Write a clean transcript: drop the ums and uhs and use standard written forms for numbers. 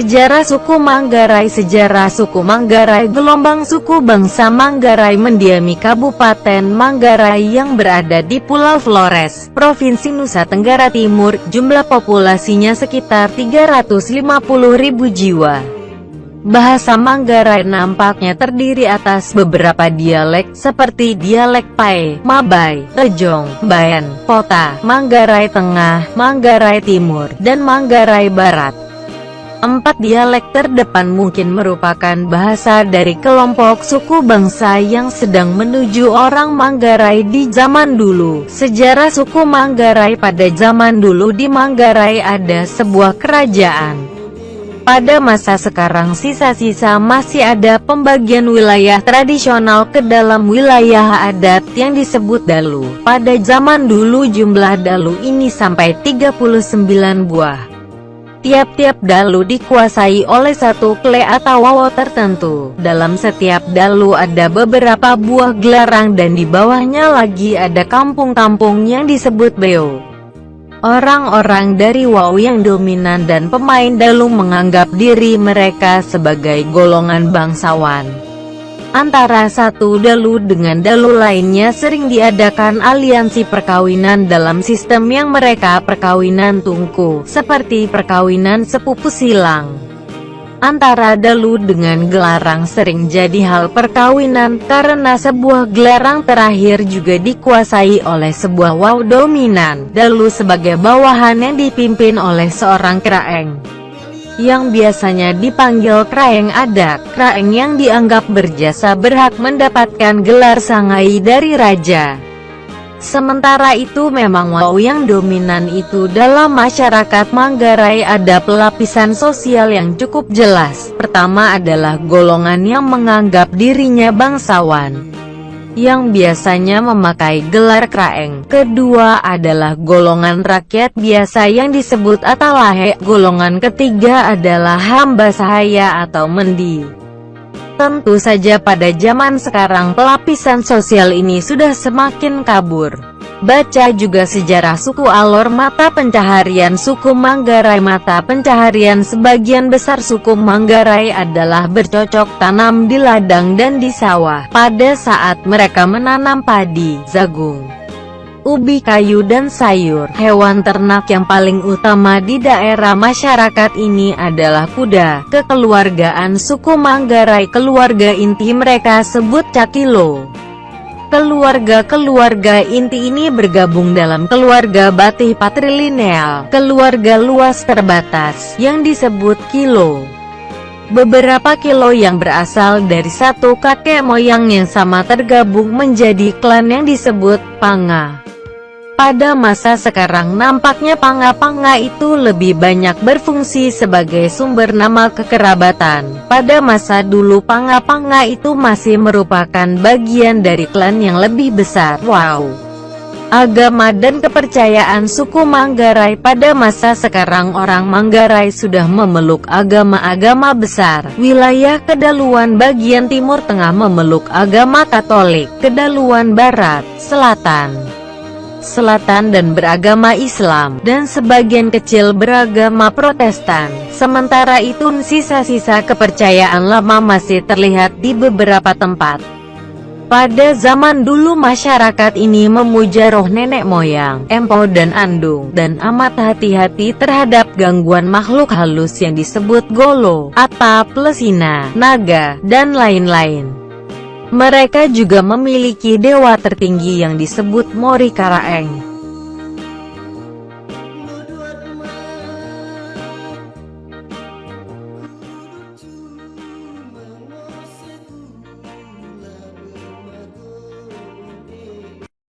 Sejarah suku Manggarai. Sejarah suku Manggarai. Gelombang suku bangsa Manggarai mendiami Kabupaten Manggarai yang berada di Pulau Flores, Provinsi Nusa Tenggara Timur. Jumlah populasinya sekitar 350.000 jiwa. Bahasa Manggarai nampaknya terdiri atas beberapa dialek seperti dialek Pai, Mabai, Rejong, Bayan, Pota, Manggarai Tengah, Manggarai Timur, dan Manggarai Barat. 4 dialek terdepan mungkin merupakan bahasa dari kelompok suku bangsa yang sedang menuju orang Manggarai di zaman dulu. Sejarah suku Manggarai. Pada zaman dulu di Manggarai ada sebuah kerajaan. Pada masa sekarang sisa-sisa masih ada pembagian wilayah tradisional ke dalam wilayah adat yang disebut dalu. Pada zaman dulu jumlah dalu ini sampai 39 buah. Tiap-tiap dalu dikuasai oleh satu kle atau wawo tertentu. Dalam setiap dalu ada beberapa buah gelarang dan di bawahnya lagi ada kampung-kampung yang disebut beo. Orang-orang dari wawo yang dominan dan pemain dalu menganggap diri mereka sebagai golongan bangsawan. Antara satu dalu dengan dalu lainnya sering diadakan aliansi perkawinan dalam sistem yang mereka perkawinan tungku, seperti perkawinan sepupu silang. Antara dalu dengan gelarang sering jadi hal perkawinan, karena sebuah gelarang terakhir juga dikuasai oleh sebuah wawo dominan. Dalu sebagai bawahan yang dipimpin oleh seorang kraeng, yang biasanya dipanggil kraeng adat. Kraeng yang dianggap berjasa berhak mendapatkan gelar sangai dari raja. Sementara itu memang wawo yang dominan itu dalam masyarakat Manggarai ada pelapisan sosial yang cukup jelas. Pertama adalah golongan yang menganggap dirinya bangsawan, yang biasanya memakai gelar kraeng. Kedua adalah golongan rakyat biasa yang disebut atalahe. Golongan ketiga adalah hamba sahaya atau mendi. Tentu saja pada zaman sekarang pelapisan sosial ini sudah semakin kabur. Baca juga sejarah suku Alor. Mata pencaharian suku Manggarai. Mata pencaharian sebagian besar suku Manggarai adalah bercocok tanam di ladang dan di sawah. Pada saat mereka menanam padi, jagung, ubi kayu dan sayur. Hewan ternak yang paling utama di daerah masyarakat ini adalah kuda. Kekeluargaan suku Manggarai. Keluarga inti mereka sebut cakilo. Keluarga inti ini bergabung dalam keluarga Batih patrilineal, keluarga luas terbatas, yang disebut kilo. Beberapa kilo yang berasal dari satu kakek moyang yang sama tergabung menjadi klan yang disebut panga. Pada masa sekarang nampaknya panga-panga itu lebih banyak berfungsi sebagai sumber nama kekerabatan. Pada masa dulu panga-panga itu masih merupakan bagian dari klan yang lebih besar. Wow! Agama dan kepercayaan suku Manggarai. Pada masa sekarang orang Manggarai sudah memeluk agama-agama besar. Wilayah Kedaluan bagian timur tengah memeluk agama Katolik, Kedaluan Barat, Selatan dan beragama Islam, dan sebagian kecil beragama Protestan. Sementara itu sisa-sisa kepercayaan lama masih terlihat di beberapa tempat. Pada zaman dulu masyarakat ini memuja roh nenek moyang, empo dan andung, dan amat hati-hati terhadap gangguan makhluk halus yang disebut golo, atap, lesina, naga, dan lain-lain. Mereka juga memiliki dewa tertinggi yang disebut Mori Karaeng.